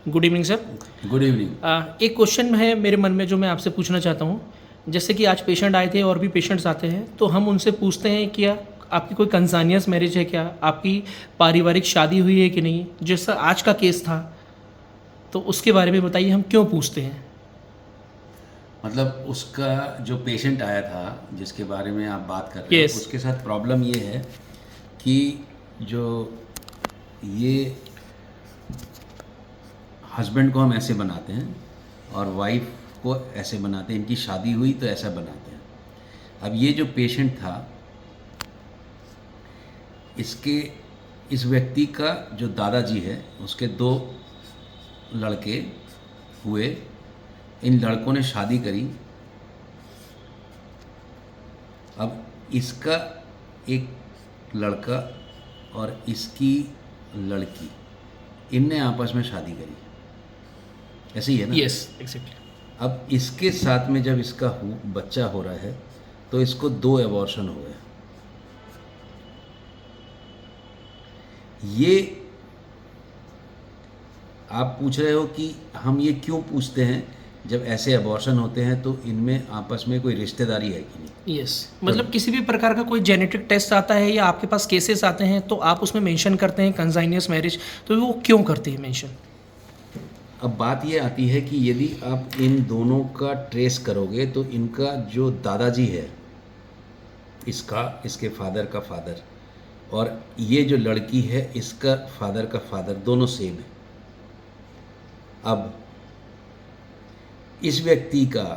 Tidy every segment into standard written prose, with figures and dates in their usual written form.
Good evening sir. Good evening. एक question है मेरे मन में जो मैं आपसे पूछना चाहता हूँ। जैसे कि आज पेशेंट आए थे और भी पेशेंट्स आते हैं, तो हम उनसे पूछते हैं कि आपकी कोई कंसानियस मैरिज है क्या, आपकी पारिवारिक शादी हुई है कि नहीं। जैसा आज का केस था, तो उसके बारे में बताइए, हम क्यों पूछते हैं। मतलब उसका जो पेशेंट आया था जिसके बारे में आप बात कर रहे हो, यस। उसके साथ प्रॉब्लम ये है कि जो ये हस्बैंड को हम ऐसे बनाते हैं और वाइफ को ऐसे बनाते हैं, इनकी शादी हुई तो ऐसा बनाते हैं। अब ये जो पेशेंट था, इसके इस व्यक्ति का जो दादाजी है, उसके 2 लड़के हुए। इन लड़कों ने शादी करी। अब इसका एक लड़का और इसकी लड़की, इनने आपस में शादी करी, ऐसे ही है ना। Yes, exactly. अब इसके साथ में जब इसका बच्चा हो रहा है तो इसको 2 एबॉर्शन हो गए। ये आप पूछ रहे हो कि हम ये क्यों पूछते हैं, जब ऐसे एबॉर्शन होते हैं तो इनमें आपस में कोई रिश्तेदारी है कि नहीं। यस, मतलब किसी भी प्रकार का कोई जेनेटिक टेस्ट आता है या आपके पास केसेस आते हैं, तो आप उसमें मेंशन करते हैं कंसाइनियस मैरिज, तो वो क्यों करते हैं मेंशन। अब बात ये आती है कि यदि आप इन दोनों का ट्रेस करोगे तो इनका जो दादाजी है, इसके फादर का फादर, और ये जो लड़की है इसका फादर का फादर, दोनों सेम है। अब इस व्यक्ति का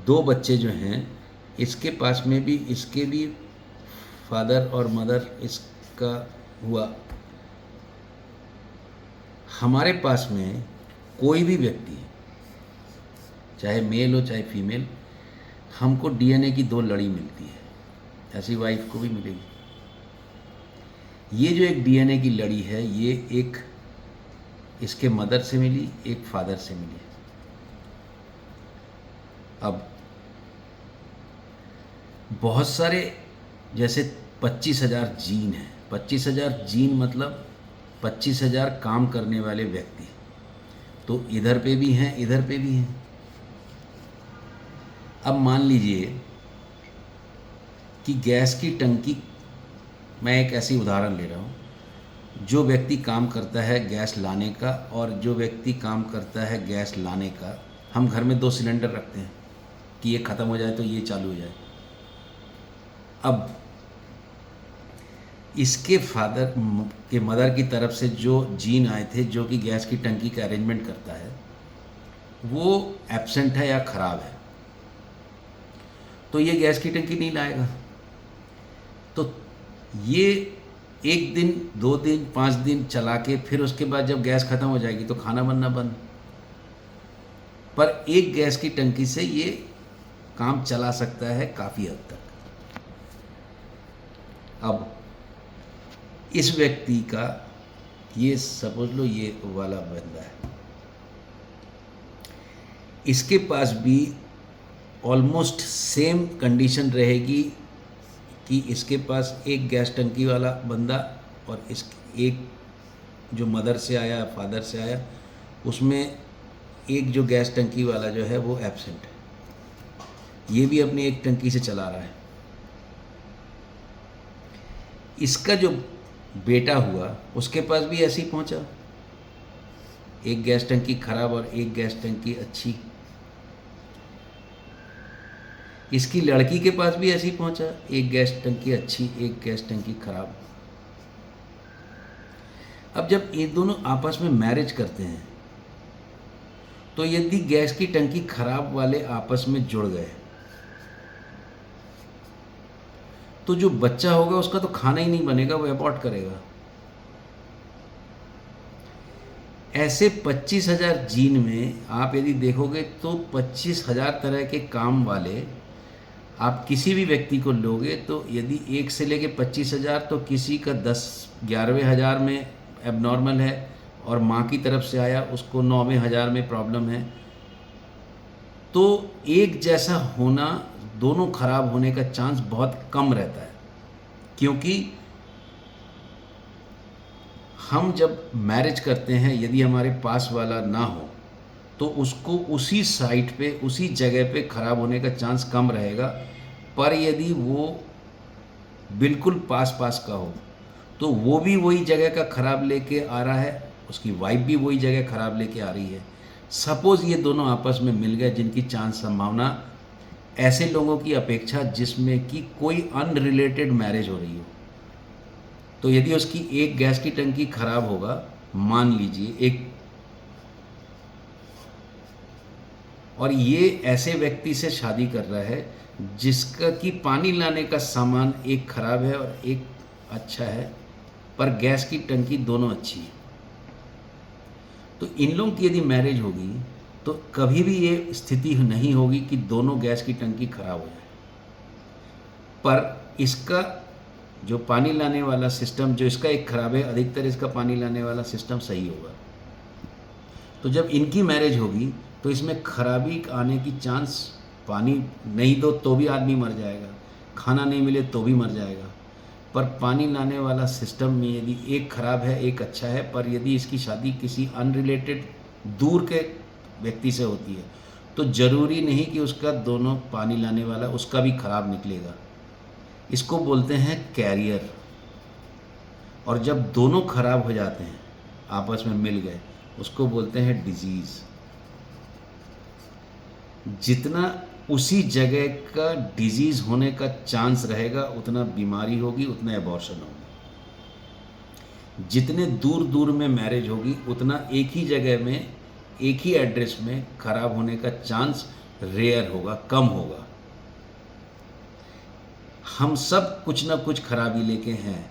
2 बच्चे जो हैं, इसके पास में भी इसके भी फादर और मदर इसका हुआ। हमारे पास में कोई भी व्यक्ति, चाहे मेल हो चाहे फीमेल, हमको डीएनए की 2 लड़ी मिलती है, ऐसी वाइफ को भी मिलेगी। ये जो एक डीएनए की लड़ी है, ये एक इसके मदर से मिली, एक फादर से मिली। अब बहुत सारे, जैसे 25,000 जीन हैं। 25,000 जीन मतलब 25,000 काम करने वाले व्यक्ति, तो इधर पे भी हैं, इधर पे भी हैं। अब मान लीजिए कि गैस की टंकी, मैं एक ऐसी उदाहरण ले रहा हूँ, जो व्यक्ति काम करता है गैस लाने का और जो व्यक्ति काम करता है गैस लाने का, हम घर में 2 सिलेंडर रखते हैं कि ये ख़त्म हो जाए तो ये चालू हो जाए। अब इसके फादर के मदर की तरफ से जो जीन आए थे, जो कि गैस की टंकी का अरेंजमेंट करता है, वो एब्सेंट है या ख़राब है, तो ये गैस की टंकी नहीं लाएगा। तो ये 1 दिन, 2 दिन, 5 दिन चला के फिर उसके बाद जब गैस ख़त्म हो जाएगी तो खाना बनना बंद। पर एक गैस की टंकी से ये काम चला सकता है काफ़ी हद तक। अब इस व्यक्ति का, ये समझ लो ये वाला बंदा है, इसके पास भी ऑलमोस्ट सेम कंडीशन रहेगी कि इसके पास एक गैस टंकी वाला बंदा और इस एक जो मदर से आया, फादर से आया, उसमें एक जो गैस टंकी वाला जो है वो एब्सेंट है। ये भी अपनी एक टंकी से चला रहा है। इसका जो बेटा हुआ, उसके पास भी ऐसे ही पहुंचा, एक गैस टंकी खराब और एक गैस टंकी अच्छी। इसकी लड़की के पास भी ऐसे ही पहुंचा, एक गैस टंकी अच्छी, एक गैस टंकी खराब। अब जब ये दोनों आपस में मैरिज करते हैं, तो यदि गैस की टंकी खराब वाले आपस में जुड़ गए, तो जो बच्चा होगा उसका तो खाना ही नहीं बनेगा, वो अबॉर्ट करेगा। ऐसे 25,000 जीन में आप यदि देखोगे तो 25,000 तरह के काम वाले आप किसी भी व्यक्ति को लोगे, तो यदि 1 से लेके 25,000, तो किसी का 10-11वें हज़ार में एबनॉर्मल है, और माँ की तरफ से आया उसको 9वें हज़ार में प्रॉब्लम है। तो एक जैसा होना, दोनों खराब होने का चांस बहुत कम रहता है, क्योंकि हम जब मैरिज करते हैं, यदि हमारे पास वाला ना हो तो उसको उसी साइट पे, उसी जगह पे ख़राब होने का चांस कम रहेगा। पर यदि वो बिल्कुल पास पास का हो तो वो भी वही जगह का ख़राब लेके आ रहा है, उसकी वाइफ भी वही जगह ख़राब लेके आ रही है। सपोज़ ये दोनों आपस में मिल गए, जिनकी चांस संभावना ऐसे लोगों की अपेक्षा जिसमें कि कोई अनरिलेटेड मैरिज हो रही हो, तो यदि उसकी एक गैस की टंकी खराब होगा, मान लीजिए एक, और ये ऐसे व्यक्ति से शादी कर रहा है जिसका कि पानी लाने का सामान एक खराब है और एक अच्छा है, पर गैस की टंकी दोनों अच्छी है, तो इन लोगों की यदि मैरिज होगी तो कभी भी ये स्थिति नहीं होगी कि दोनों गैस की टंकी खराब हो जाए। पर इसका जो पानी लाने वाला सिस्टम, जो इसका एक खराब है, अधिकतर इसका पानी लाने वाला सिस्टम सही होगा। तो जब इनकी मैरिज होगी तो इसमें खराबी आने की चांस, पानी नहीं दो तो भी आदमी मर जाएगा, खाना नहीं मिले तो भी मर जाएगा, पर पानी लाने वाला सिस्टम में यदि एक खराब है एक अच्छा है, पर यदि इसकी शादी किसी अनरिलेटेड दूर के व्यक्ति से होती है तो ज़रूरी नहीं कि उसका दोनों पानी लाने वाला उसका भी खराब निकलेगा। इसको बोलते हैं कैरियर। और जब दोनों खराब हो जाते हैं, आपस में मिल गए, उसको बोलते हैं डिजीज़। जितना उसी जगह का डिजीज़ होने का चांस रहेगा उतना बीमारी होगी, उतना एबॉर्शन होगी। जितने दूर दूर में मैरिज होगी उतना एक ही जगह में, एक ही एड्रेस में खराब होने का चांस रेयर होगा, कम होगा। हम सब कुछ ना कुछ खराबी लेके हैं,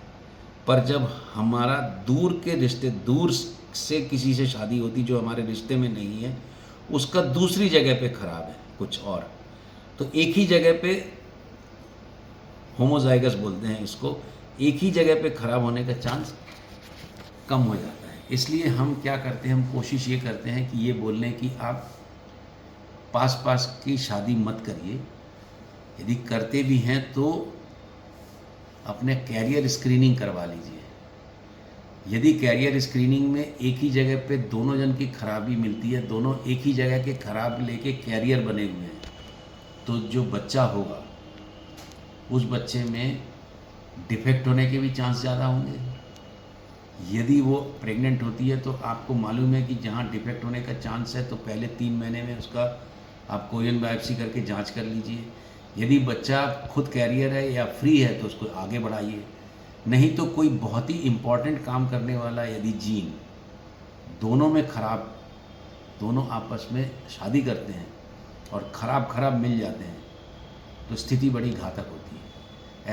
पर जब हमारा दूर के रिश्ते, दूर से किसी से शादी होती जो हमारे रिश्ते में नहीं है, उसका दूसरी जगह पे खराब है कुछ और, तो एक ही जगह पे, होमोजाइगस बोलते हैं इसको, एक ही जगह पे खराब होने का चांस कम हो जाता है। इसलिए हम क्या करते हैं, हम कोशिश ये करते हैं कि ये बोलने की आप पास पास की शादी मत करिए। यदि करते भी हैं तो अपने कैरियर स्क्रीनिंग करवा लीजिए। यदि कैरियर स्क्रीनिंग में एक ही जगह पे दोनों जन की खराबी मिलती है, दोनों एक ही जगह के खराब लेके कैरियर बने हुए हैं, तो जो बच्चा होगा उस बच्चे में डिफेक्ट होने के भी चांस ज़्यादा होंगे। यदि वो प्रेग्नेंट होती है तो आपको मालूम है कि जहाँ डिफेक्ट होने का चांस है तो पहले 3 महीने में उसका आप कोरियन बायोप्सी करके जांच कर लीजिए। यदि बच्चा खुद कैरियर है या फ्री है तो उसको आगे बढ़ाइए। नहीं तो कोई बहुत ही इम्पॉर्टेंट काम करने वाला यदि जीन दोनों में खराब, दोनों आपस में शादी करते हैं और खराब मिल जाते हैं तो स्थिति बड़ी घातक होती है।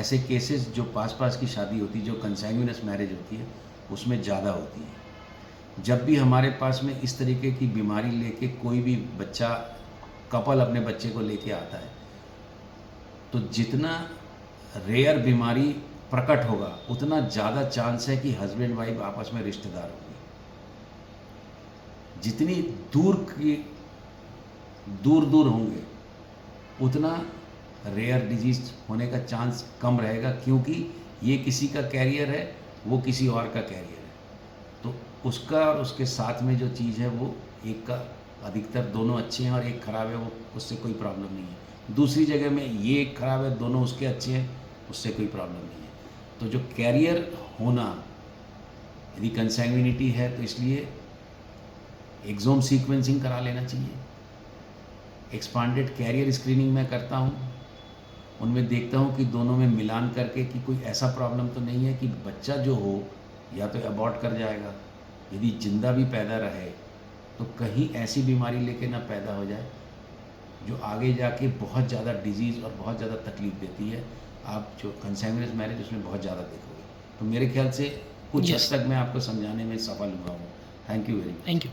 ऐसे केसेस जो पास पास की शादी होती है, जो कंसैंग्यूइनस मैरिज होती है, उसमें ज़्यादा होती है। जब भी हमारे पास में इस तरीके की बीमारी लेके कोई भी बच्चा, कपल अपने बच्चे को लेके आता है, तो जितना रेयर बीमारी प्रकट होगा उतना ज़्यादा चांस है कि हस्बैंड वाइफ आपस में रिश्तेदार होंगे। जितनी दूर होंगे उतना रेयर डिजीज होने का चांस कम रहेगा, क्योंकि ये किसी का कैरियर है, वो किसी और का कैरियर है, तो उसका और उसके साथ में जो चीज़ है वो एक का, अधिकतर दोनों अच्छे हैं और एक ख़राब है, वो उससे कोई प्रॉब्लम नहीं है। दूसरी जगह में ये एक ख़राब है, दोनों उसके अच्छे हैं, उससे कोई प्रॉब्लम नहीं है। तो जो कैरियर होना, यदि कंसैंग्विनिटी है तो इसलिए एक्सोम सीक्वेंसिंग करा लेना चाहिए। एक्सपांडेड कैरियर स्क्रीनिंग मैं करता हूँ, उनमें देखता हूँ कि दोनों में मिलान करके कि कोई ऐसा प्रॉब्लम तो नहीं है कि बच्चा जो हो या तो अबॉर्ट कर जाएगा, यदि जिंदा भी पैदा रहे तो कहीं ऐसी बीमारी लेके ना पैदा हो जाए जो आगे जाके बहुत ज़्यादा डिजीज़ और बहुत ज़्यादा तकलीफ देती है। आप जो कंसैंग्विनस मैरिज उसमें बहुत ज़्यादा देखोगे। तो मेरे ख्याल से कुछ हद तक मैं आपको समझाने में सफल हुआ हूँ। Thank you very much. Thank you.